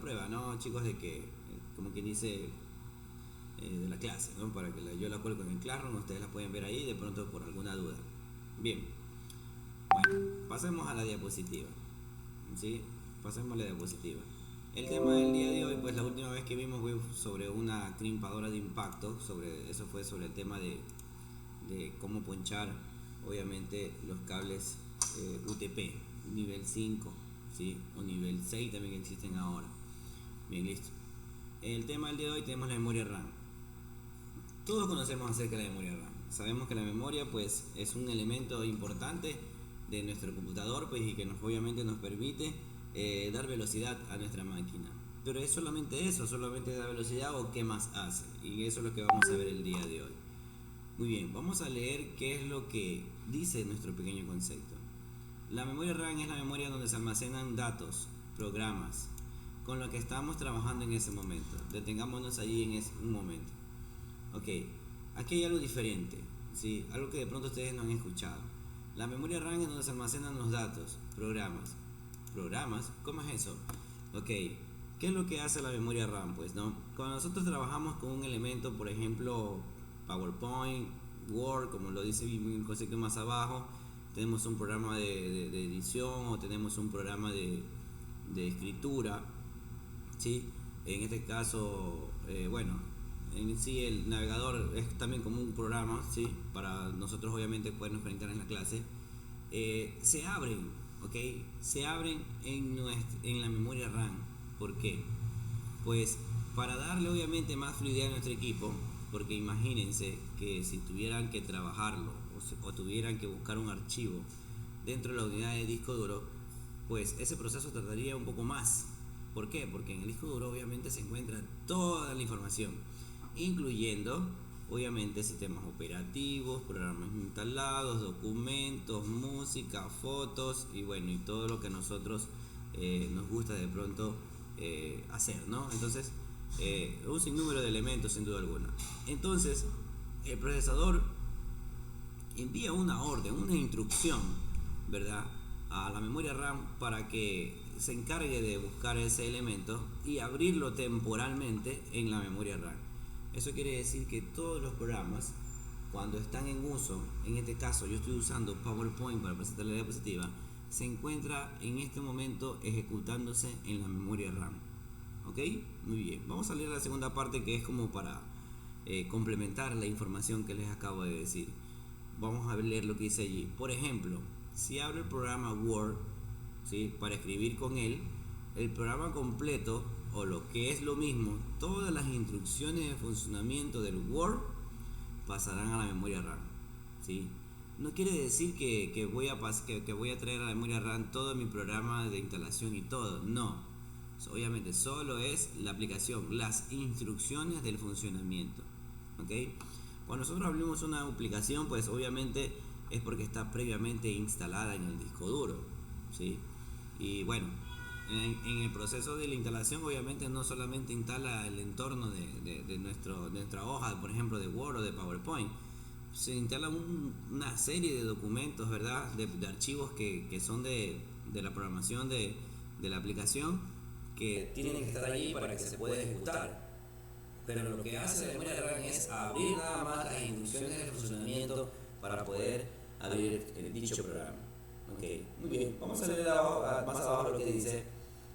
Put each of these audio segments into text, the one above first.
prueba, ¿no, chicos? De que, como quien dice, de la clase, ¿no? Para que yo la cuelgo en el Classroom, ustedes la pueden ver ahí de pronto por alguna duda. Bien, bueno, pasemos a la diapositiva, ¿sí? Pasemos a la diapositiva. El tema del día de hoy, pues la última vez que vimos fue sobre una crimpadora de impacto, eso fue sobre el tema de cómo ponchar, obviamente, los cables UTP, nivel 5, ¿sí? O nivel 6 también existen ahora. Bien, listo. El tema del día de hoy tenemos la memoria RAM. Todos conocemos acerca de la memoria RAM. Sabemos que la memoria, pues, es un elemento importante de nuestro computador, pues, y que obviamente nos permite dar velocidad a nuestra máquina. Pero es solamente eso, solamente da velocidad, o qué más hace. Y eso es lo que vamos a ver el día de hoy. Muy bien, vamos a leer qué es lo que dice nuestro pequeño concepto. La memoria RAM es la memoria donde se almacenan datos, programas, con lo que estamos trabajando en ese momento. Detengámonos allí en un momento. Ok, aquí hay algo diferente, ¿sí? Algo que de pronto ustedes no han escuchado. La memoria RAM es donde se almacenan los datos, programas. ¿Programas? ¿Cómo es eso? Ok, ¿qué es lo que hace la memoria RAM? Pues, ¿no? Cuando nosotros trabajamos con un elemento, por ejemplo, PowerPoint, Word, como lo dice el concepto más abajo, tenemos un programa de edición, o tenemos un programa de escritura, ¿sí? En este caso, bueno, en sí el navegador es también como un programa, ¿sí? Para nosotros obviamente podernos conectar en la clase. Se abren, ¿ok? Se abren en la memoria RAM. ¿Por qué? Pues para darle obviamente más fluidez a nuestro equipo, porque imagínense que si tuvieran que trabajarlo o tuvieran que buscar un archivo dentro de la unidad de disco duro, pues ese proceso tardaría un poco más. ¿Por qué? Porque en el disco duro obviamente se encuentra toda la información, incluyendo obviamente sistemas operativos, programas instalados, documentos, música, fotos y bueno, y todo lo que a nosotros nos gusta de pronto hacer, ¿no? Entonces, un sinnúmero de elementos sin duda alguna. Entonces, el procesador envía una orden, una instrucción, ¿verdad?, a la memoria RAM para que se encargue de buscar ese elemento y abrirlo temporalmente en la memoria RAM. Eso quiere decir que todos los programas, cuando están en uso, en este caso yo estoy usando PowerPoint para presentar la diapositiva, se encuentra en este momento ejecutándose en la memoria RAM. ¿Ok? Muy bien. Vamos a leer la segunda parte, que es como para complementar la información que les acabo de decir. Vamos a leer lo que dice allí. Por ejemplo, si abro el programa Word, ¿sí?, para escribir con él, el programa completo, o lo que es lo mismo, todas las instrucciones de funcionamiento del Word pasarán a la memoria RAM, ¿sí? No quiere decir que voy a traer a la memoria RAM todo mi programa de instalación y todo, no. Obviamente solo es la aplicación, las instrucciones del funcionamiento, ¿ok? Cuando nosotros abrimos una aplicación, pues obviamente es porque está previamente instalada en el disco duro, ¿sí? Y bueno, en el proceso de la instalación obviamente no solamente instala el entorno de nuestra hoja, por ejemplo, de Word o de PowerPoint. Se instala una serie de documentos, ¿verdad?, de archivos que son de la programación de la aplicación, que tienen que estar allí para que se pueda ejecutar. Pero lo que hace la memoria RAM es abrir nada más las instrucciones de funcionamiento para poder abrir dicho programa. Okay. Muy bien, vamos a leer más abajo lo que dice.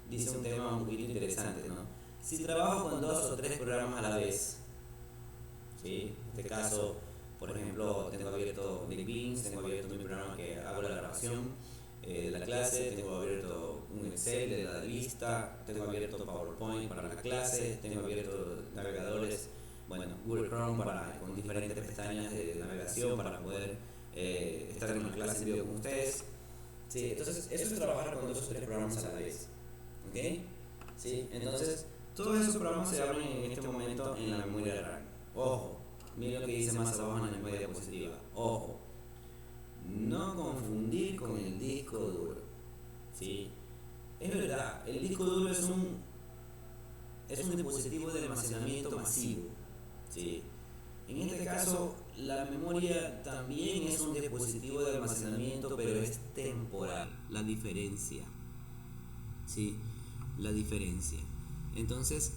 Dice un tema un poquito interesante, ¿no? Si trabajo con 2 o 3 programas a la vez, ¿sí? En este caso, por ejemplo, tengo abierto NetBeans, tengo abierto mi programa que hago la grabación de la clase, tengo abierto un Excel de la lista, tengo abierto PowerPoint para la clase, tengo abierto navegadores, bueno, Google Chrome con diferentes pestañas de navegación para poder estar en una clase en vivo con ustedes. Sí, entonces eso es trabajar con 2 o 3 programas a la vez, ¿ok? Sí, entonces todos esos programas se abren en este momento en la memoria RAM. Ojo, miren lo que dice más abajo en la memoria diapositiva. Ojo, no confundir con el disco duro, ¿sí? Es verdad, el disco duro es un dispositivo de almacenamiento masivo, ¿sí? En este caso, la memoria también es un dispositivo de almacenamiento, pero es temporal. La diferencia, ¿sí? La diferencia. Entonces,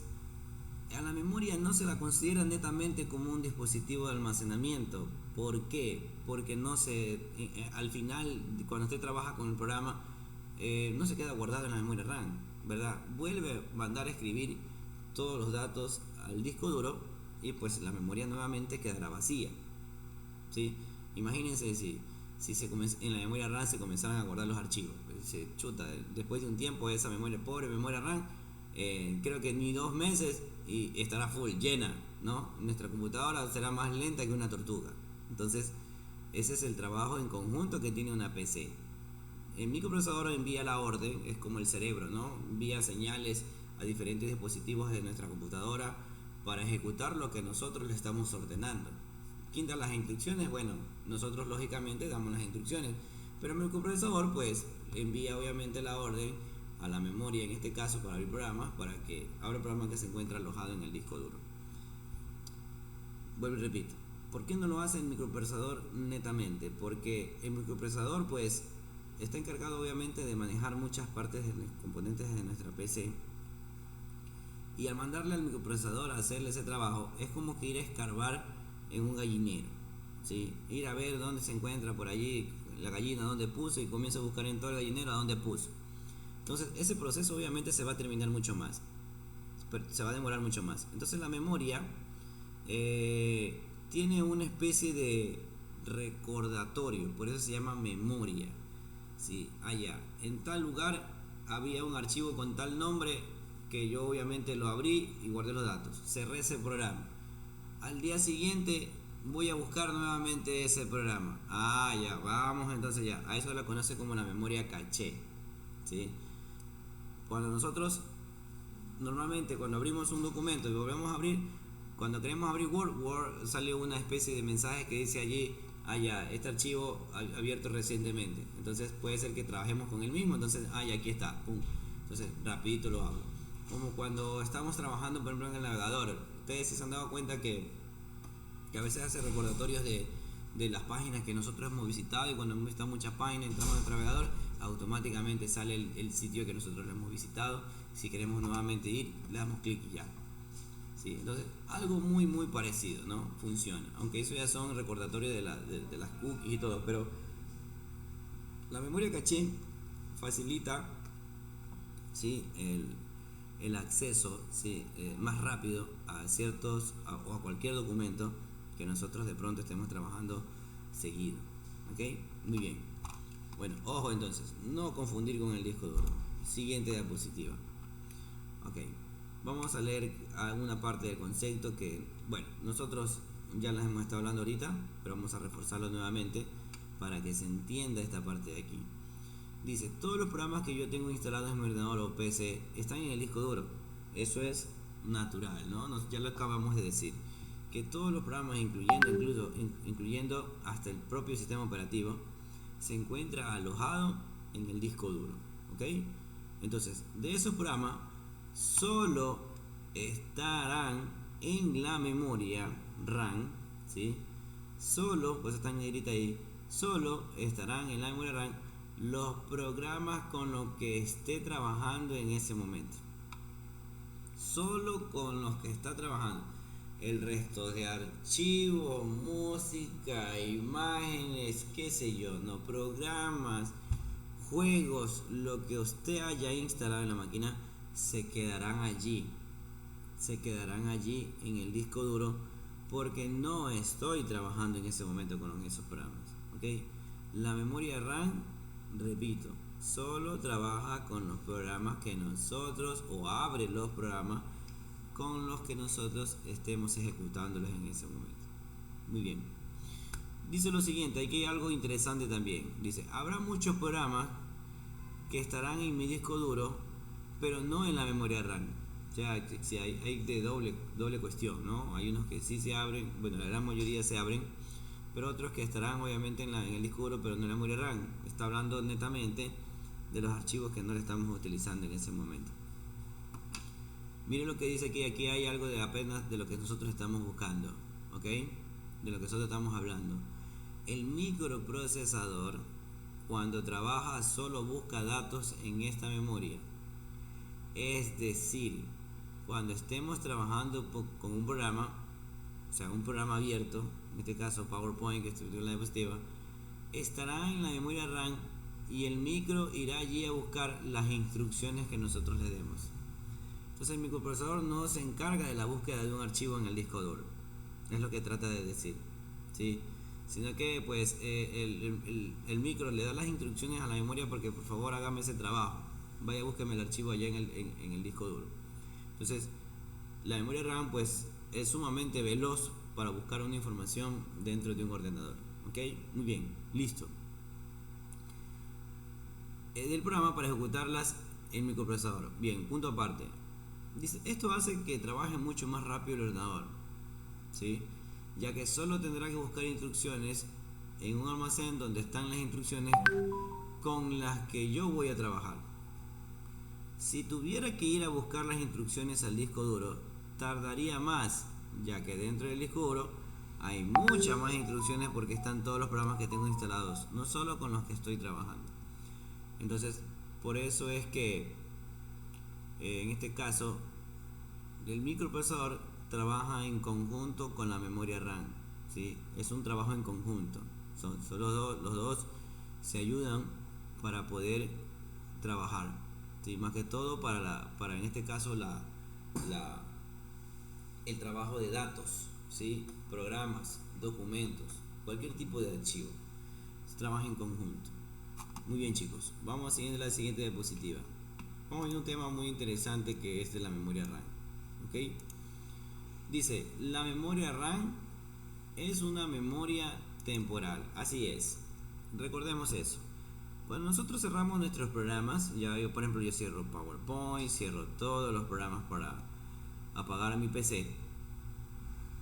a la memoria no se la considera netamente como un dispositivo de almacenamiento. ¿Por qué? Porque no se, al final, cuando usted trabaja con el programa, no se queda guardado en la memoria RAM, ¿verdad? Vuelve a mandar a escribir todos los datos al disco duro y pues la memoria nuevamente quedará vacía, ¿sí? Imagínense si en la memoria RAM se comenzaran a guardar los archivos. Pues se chuta, después de un tiempo esa memoria, pobre memoria RAM, creo que ni 2 meses y estará full, llena, ¿no? Nuestra computadora será más lenta que una tortuga. Entonces, ese es el trabajo en conjunto que tiene una PC. El microprocesador envía la orden, es como el cerebro, ¿no? Envía señales a diferentes dispositivos de nuestra computadora para ejecutar lo que nosotros le estamos ordenando. ¿Quién da las instrucciones? Bueno, nosotros lógicamente damos las instrucciones, pero el microprocesador pues envía obviamente la orden a la memoria, en este caso para abrir programas, para que abra el programa que se encuentra alojado en el disco duro. Vuelvo y repito, ¿por qué no lo hace el microprocesador netamente? Porque el microprocesador pues está encargado obviamente de manejar muchas partes de los componentes de nuestra PC, y al mandarle al microprocesador a hacerle ese trabajo es como que ir a escarbar en un gallinero, ¿sí? Ir a ver dónde se encuentra por allí la gallina, dónde puso, y comienza a buscar en todo el gallinero a dónde puso. Entonces ese proceso obviamente se va a terminar mucho más, se va a demorar mucho más. Entonces la memoria tiene una especie de recordatorio, por eso se llama memoria, ¿sí? Allá, en tal lugar había un archivo con tal nombre que yo obviamente lo abrí y guardé los datos, cerré ese programa. Al día siguiente voy a buscar nuevamente ese programa. Ya, vamos entonces ya. A eso la conoce como la memoria caché, ¿sí? Cuando nosotros, normalmente cuando abrimos un documento y volvemos a abrir, cuando queremos abrir Word sale una especie de mensaje que dice allí, ya, este archivo abierto recientemente. Entonces puede ser que trabajemos con el mismo, entonces, ya, aquí está, pum. Entonces rapidito lo abro. Como cuando estamos trabajando por ejemplo en el navegador, ustedes se han dado cuenta que a veces hace recordatorios de las páginas que nosotros hemos visitado, y cuando hemos visitado muchas páginas entramos en el navegador, automáticamente sale el sitio que nosotros lo hemos visitado. Si queremos nuevamente ir, le damos clic y ya, ¿sí? Entonces algo muy parecido, ¿no? Funciona, aunque eso ya son recordatorios de las cookies y todo, pero la memoria caché facilita, ¿sí? el acceso, ¿sí? Más rápido a ciertos o a cualquier documento que nosotros de pronto estemos trabajando seguido, ¿ok? Muy bien. Bueno, ojo entonces, no confundir con el disco duro. Siguiente diapositiva. Ok, vamos a leer alguna parte del concepto que, bueno, nosotros ya las hemos estado hablando ahorita, pero vamos a reforzarlo nuevamente para que se entienda esta parte de aquí. Dice, todos los programas que yo tengo instalados en mi ordenador o PC están en el disco duro. Eso es natural, ¿no? Ya lo acabamos de decir. Que todos los programas, incluyendo hasta el propio sistema operativo, se encuentra alojado en el disco duro, ¿ok? Entonces, de esos programas, solo estarán en la memoria RAM, ¿sí? Solo, pues está en negrita ahí, solo estarán en la memoria RAM los programas con los que esté trabajando en ese momento. Solo con los que está trabajando. El resto de archivos, música, imágenes, qué sé yo, no, programas, juegos, lo que usted haya instalado en la máquina, se quedarán allí en el disco duro, porque no estoy trabajando en ese momento con esos programas, ¿ok? La memoria RAM, repito, solo trabaja con los programas que nosotros, o abre los programas con los que nosotros estemos ejecutándolos en ese momento. Muy bien. Dice lo siguiente, aquí hay algo interesante también. Dice, habrá muchos programas que estarán en mi disco duro, pero no en la memoria RAM. O sea, si hay de doble cuestión, ¿no? Hay unos que sí se abren, bueno, la gran mayoría se abren, pero otros que estarán obviamente en el disco duro, pero no en la memoria RAM. Está hablando netamente de los archivos que no le estamos utilizando en ese momento. Miren lo que dice aquí hay algo de apenas de lo que nosotros estamos buscando, ¿ok? De lo que nosotros estamos hablando. El microprocesador, cuando trabaja, solo busca datos en esta memoria. Es decir, cuando estemos trabajando con un programa, o sea, un programa abierto, en este caso PowerPoint, que estoy en la diapositiva, estará en la memoria RAM y el micro irá allí a buscar las instrucciones que nosotros le demos. Entonces el microprocesador no se encarga de la búsqueda de un archivo en el disco duro, es lo que trata de decir, ¿sí? Sino que pues el micro le da las instrucciones a la memoria porque por favor hágame ese trabajo, vaya búsqueme el archivo allá en el disco duro. Entonces la memoria RAM pues es sumamente veloz para buscar una información dentro de un ordenador. ¿Ok? Muy bien, listo. Del programa para ejecutarlas el microprocesador. Bien, punto aparte. Dice, esto hace que trabaje mucho más rápido el ordenador, ¿sí? Ya que solo tendrá que buscar instrucciones en un almacén donde están las instrucciones con las que yo voy a trabajar. Si tuviera que ir a buscar las instrucciones al disco duro, tardaría más, ya que dentro del disco duro hay muchas más instrucciones porque están todos los programas que tengo instalados, no solo con los que estoy trabajando. Entonces, por eso es que en este caso el microprocesador trabaja en conjunto con la memoria RAM, ¿sí? Es un trabajo en conjunto. Son los dos se ayudan para poder trabajar, ¿sí? Más que todo para en este caso el trabajo de datos, ¿sí? Programas, documentos, cualquier tipo de archivo. Se trabaja en conjunto. Muy bien, chicos, vamos a seguir a la siguiente diapositiva. Vamos a ver un tema muy interesante que es de la memoria RAM. ¿Ok? Dice, la memoria RAM es una memoria temporal. Así es. Recordemos eso. Cuando nosotros cerramos nuestros programas, ya yo por ejemplo yo cierro PowerPoint, cierro todos los programas para apagar mi PC.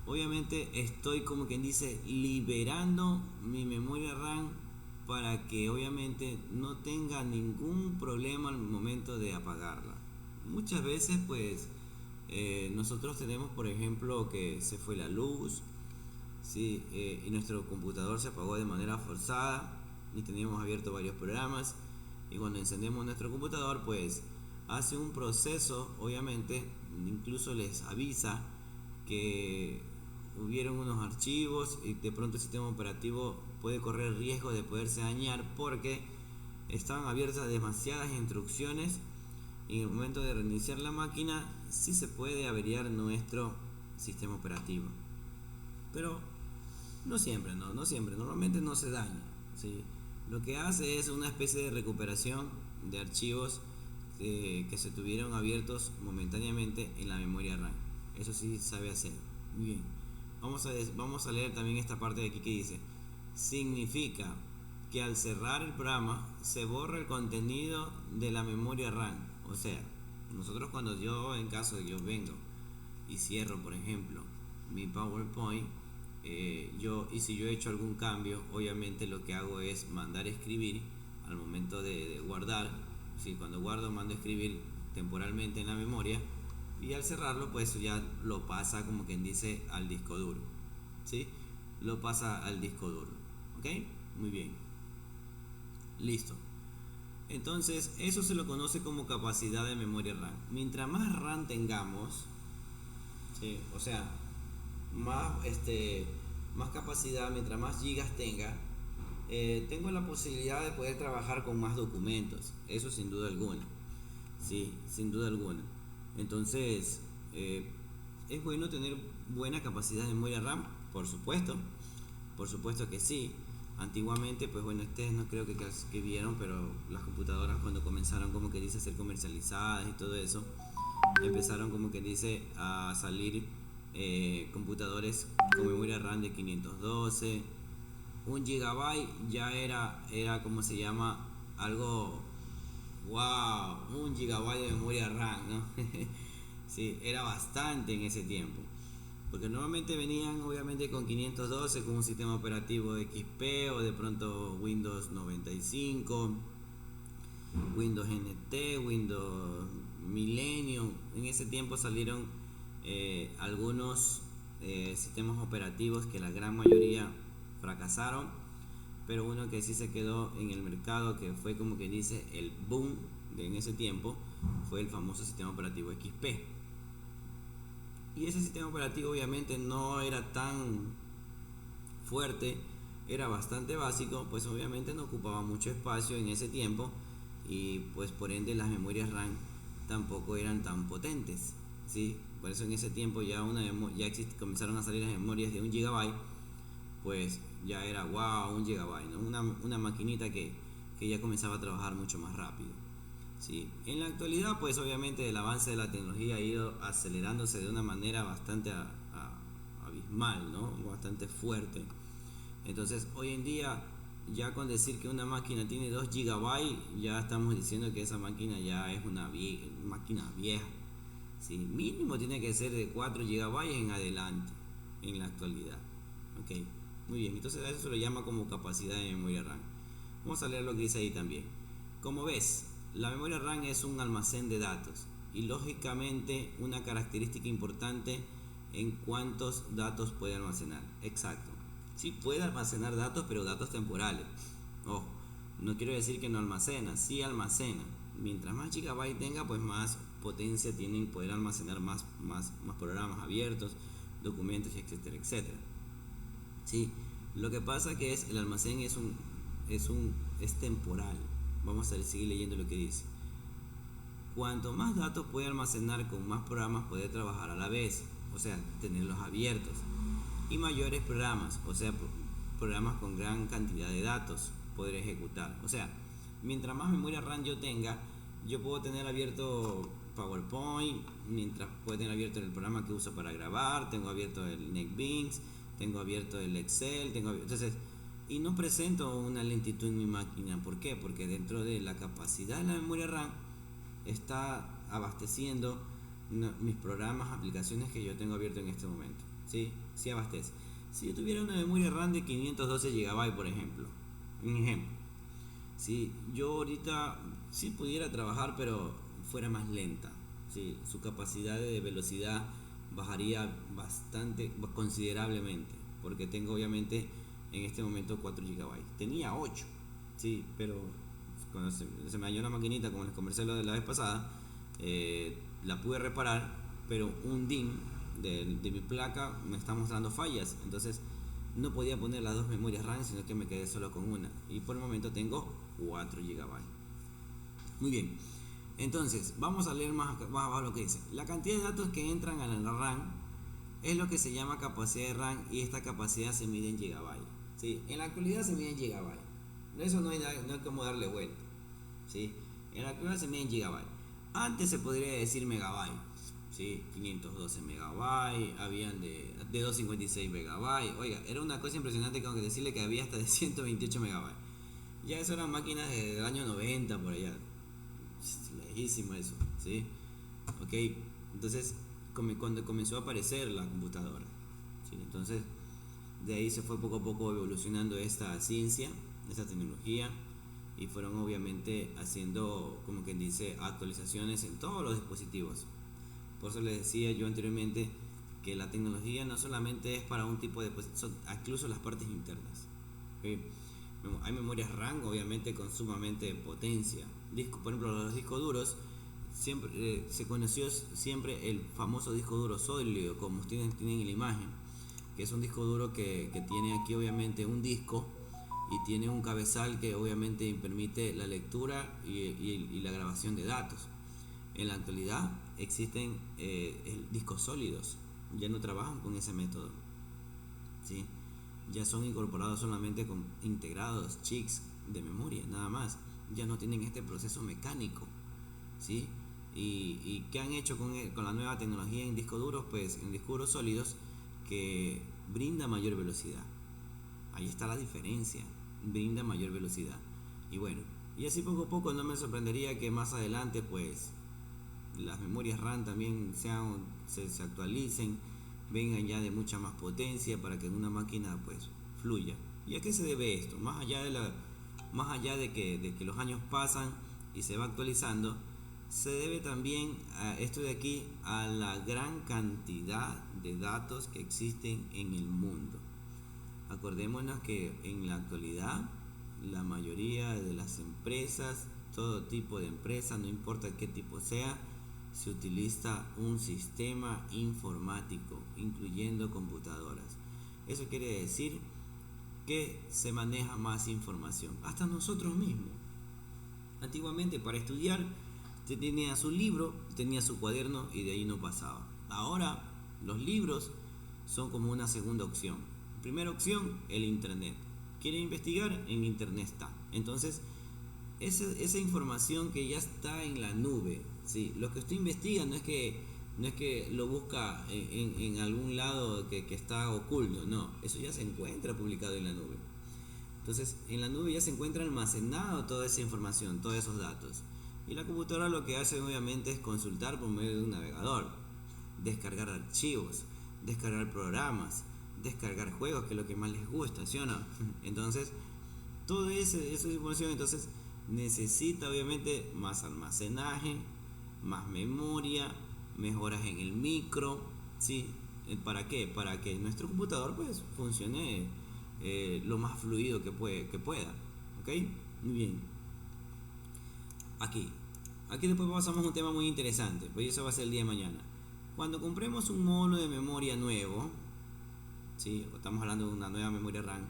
Obviamente estoy como quien dice liberando mi memoria RAM para que obviamente no tenga ningún problema al momento de apagarla. Muchas veces pues nosotros tenemos por ejemplo que se fue la luz, ¿sí? Y nuestro computador se apagó de manera forzada y teníamos abierto varios programas y cuando encendemos nuestro computador pues hace un proceso, obviamente incluso les avisa que hubieron unos archivos y de pronto el sistema operativo puede correr riesgo de poderse dañar porque estaban abiertas demasiadas instrucciones y en el momento de reiniciar la máquina sí se puede averiar nuestro sistema operativo, pero no siempre, no siempre, normalmente no se daña, ¿sí? Lo que hace es una especie de recuperación de archivos que se tuvieron abiertos momentáneamente en la memoria RAM. Eso sí sabe hacer. Muy bien. Vamos a leer también esta parte de aquí que dice: significa que al cerrar el programa se borra el contenido de la memoria RAM. O sea, nosotros cuando yo, en caso de que yo vengo y cierro, por ejemplo, mi PowerPoint, y si yo he hecho algún cambio, obviamente lo que hago es mandar a escribir al momento de guardar. ¿Sí? Cuando guardo, mando a escribir temporalmente en la memoria y al cerrarlo pues ya lo pasa como quien dice al disco duro, ¿sí? Lo pasa al disco duro. ¿Ok? Muy bien, listo. Entonces eso se lo conoce como capacidad de memoria RAM. Mientras más RAM tengamos, ¿sí? O sea, más capacidad, mientras más gigas tenga, tengo la posibilidad de poder trabajar con más documentos, eso sin duda alguna, sí, sin duda alguna. Entonces es bueno tener buena capacidad de memoria RAM, por supuesto que sí. Antiguamente pues bueno, ustedes no creo que vieron, pero las computadoras cuando comenzaron como que dice a ser comercializadas y todo eso, empezaron como que dice a salir computadores con memoria RAM de 512. 1 GB ya era como se llama algo, wow, 1 GB de memoria RAM, ¿no? Sí, era bastante en ese tiempo, porque normalmente venían obviamente con 512 con un sistema operativo XP o de pronto Windows 95, Windows NT, Windows Millennium. En ese tiempo salieron algunos sistemas operativos que la gran mayoría fracasaron, pero uno que sí se quedó en el mercado, que fue como que dice el boom de en ese tiempo, fue el famoso sistema operativo XP. Y ese sistema operativo obviamente no era tan fuerte, era bastante básico, pues obviamente no ocupaba mucho espacio en ese tiempo y pues por ende las memorias RAM tampoco eran tan potentes, ¿sí? Por eso en ese tiempo ya comenzaron a salir las memorias de 1 GB, pues ya era wow, 1 GB, ¿no? Una maquinita que ya comenzaba a trabajar mucho más rápido. Sí. En la actualidad, pues obviamente el avance de la tecnología ha ido acelerándose de una manera bastante abismal, ¿no? Bastante fuerte. Entonces, hoy en día, ya con decir que una máquina tiene 2 GB, ya estamos diciendo que esa máquina ya es una máquina vieja. ¿Sí? Mínimo tiene que ser de 4 GB en adelante, en la actualidad. Ok, muy bien. Entonces, a eso se lo llama como capacidad de memoria RAM. Vamos a leer lo que dice ahí también. Como ves, la memoria RAM es un almacén de datos y lógicamente una característica importante en cuántos datos puede almacenar. Exacto. Sí puede almacenar datos, pero datos temporales. Ojo, no quiero decir que no almacena, sí almacena. Mientras más gigabyte tenga, pues más potencia tienen poder almacenar más programas abiertos, documentos, etcétera, etcétera. Sí, lo que pasa que el almacén es temporal. Vamos a seguir leyendo lo que dice. Cuanto más datos puede almacenar, con más programas puede trabajar a la vez, o sea, tenerlos abiertos, y mayores programas, o sea, programas con gran cantidad de datos poder ejecutar. O sea, mientras más memoria RAM yo tenga, yo puedo tener abierto PowerPoint, mientras puedo tener abierto el programa que uso para grabar, tengo abierto el NetBeans, tengo abierto el Excel, entonces, y no presento una lentitud en mi máquina. ¿Por qué? Porque dentro de la capacidad de la memoria RAM está abasteciendo mis programas, aplicaciones que yo tengo abierto en este momento. ¿Sí? Sí abastece. Si yo tuviera una memoria RAM de 512 GB, por ejemplo, un ejemplo, si yo ahorita sí pudiera trabajar, pero fuera más lenta, ¿sí? Su capacidad de velocidad bajaría bastante, considerablemente, porque tengo obviamente en este momento 4 GB. Tenía 8, sí, pero cuando se me dañó la maquinita, como les conversé la vez pasada, la pude reparar, pero un DIMM de mi placa me está mostrando fallas, entonces no podía poner las dos memorias RAM, sino que me quedé solo con una, y por el momento tengo 4 GB. Muy bien, entonces vamos a leer más abajo lo que dice. La cantidad de datos que entran a la RAM es lo que se llama capacidad de RAM, y esta capacidad se mide en GB. ¿Sí? En la actualidad se mide en GB, eso no hay como darle vuelta. ¿Sí? En la actualidad se mide en GB. Antes se podría decir megabyte, ¿sí? 512 megabytes, habían de 256 megabytes. Oiga, era una cosa impresionante, con que decirle que había hasta de 128 megabytes. Ya eso eran máquinas del año 90 por allá. Lejísimo eso, ¿sí? Ok, entonces cuando comenzó a aparecer la computadora, ¿sí? Entonces de ahí se fue poco a poco evolucionando esta ciencia, esta tecnología, y fueron obviamente haciendo, como quien dice, actualizaciones en todos los dispositivos. Por eso les decía yo anteriormente que la tecnología no solamente es para un tipo de, incluso las partes internas. ¿Okay? Hay memorias RAM obviamente con sumamente potencia. Por ejemplo, los discos duros, siempre se conoció siempre el famoso disco duro sólido, como ustedes tienen en la imagen, que es un disco duro que tiene aquí obviamente un disco y tiene un cabezal que obviamente permite la lectura y la grabación de datos. En la actualidad existen discos sólidos, ya no trabajan con ese método, ¿sí? Ya son incorporados solamente con integrados chips de memoria, nada más. Ya no tienen este proceso mecánico, ¿sí? ¿Y qué han hecho con la nueva tecnología en discos duros? Pues en discos duros sólidos, que brinda mayor velocidad. Ahí está la diferencia, brinda mayor velocidad. Y bueno, y así poco a poco no me sorprendería que más adelante pues las memorias RAM también se actualicen, vengan ya de mucha más potencia para que en una máquina pues fluya. ¿Y a qué se debe esto? Más allá de que los años pasan y se va actualizando, se debe también a esto de aquí, a la gran cantidad de datos que existen en el mundo. Acordémonos que en la actualidad la mayoría de las empresas, todo tipo de empresas, no importa qué tipo sea, se utiliza un sistema informático, incluyendo computadoras. Eso quiere decir que se maneja más información, hasta nosotros mismos. Antiguamente, para estudiar, se tenía su libro, tenía su cuaderno y de ahí no pasaba. Ahora los libros son como una segunda opción. Primera opción, el internet. ¿Quiere investigar? En internet está. Entonces, esa información que ya está en la nube, ¿sí? Lo que usted investiga no es que lo busca en algún lado que está oculto, no, eso ya se encuentra publicado en la nube. Entonces, en la nube ya se encuentra almacenado toda esa información, todos esos datos. Y la computadora lo que hace obviamente es consultar por medio de un navegador, descargar archivos, descargar programas, descargar juegos, que es lo que más les gusta, ¿sí o no? Entonces, toda esa información entonces necesita obviamente más almacenaje, más memoria, mejoras en el micro, ¿sí? ¿Para qué? Para que nuestro computador pues funcione lo más fluido que pueda, ¿ok? Muy bien. Aquí después pasamos a un tema muy interesante, pues eso va a ser el día de mañana. Cuando compremos un módulo de memoria nuevo, ¿sí? Estamos hablando de una nueva memoria RAM,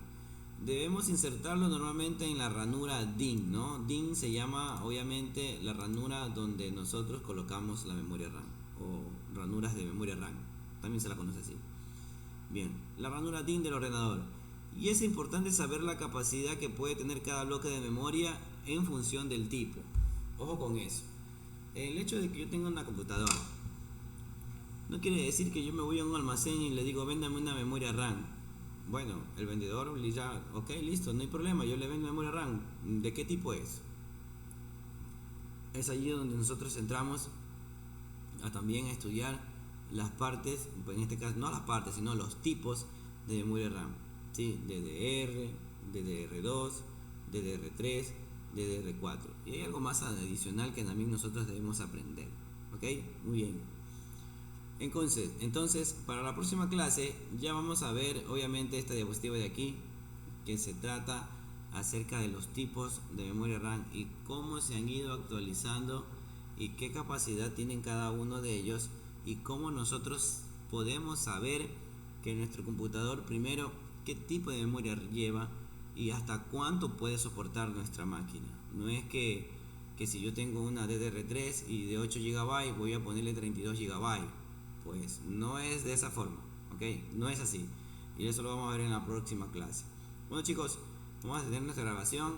debemos insertarlo normalmente en la ranura DIN, ¿no? DIN se llama obviamente la ranura donde nosotros colocamos la memoria RAM, o ranuras de memoria RAM, también se la conoce así. Bien, la ranura DIN del ordenador. Y es importante saber la capacidad que puede tener cada bloque de memoria en función del tipo. Ojo con eso. El hecho de que yo tenga una computadora no quiere decir que yo me voy a un almacén y le digo, véndame una memoria RAM. Bueno, el vendedor le ya, ok, listo, no hay problema, yo le vendo memoria RAM. ¿De qué tipo es? Es allí donde nosotros entramos a también estudiar las partes, pues en este caso no las partes, sino los tipos de memoria RAM. ¿Sí? DDR, DDR2, DDR3, DDR4. Y hay algo más adicional que también nosotros debemos aprender. ¿Ok? Muy bien. Entonces, para la próxima clase ya vamos a ver obviamente esta diapositiva de aquí, que se trata acerca de los tipos de memoria RAM y cómo se han ido actualizando y qué capacidad tienen cada uno de ellos y cómo nosotros podemos saber que nuestro computador, primero, qué tipo de memoria lleva y hasta cuánto puede soportar nuestra máquina. No es que si yo tengo una DDR3 y de 8 GB voy a ponerle 32 GB. Pues no es de esa forma, ¿ok? No es así. Y eso lo vamos a ver en la próxima clase. Bueno chicos, vamos a tener nuestra grabación.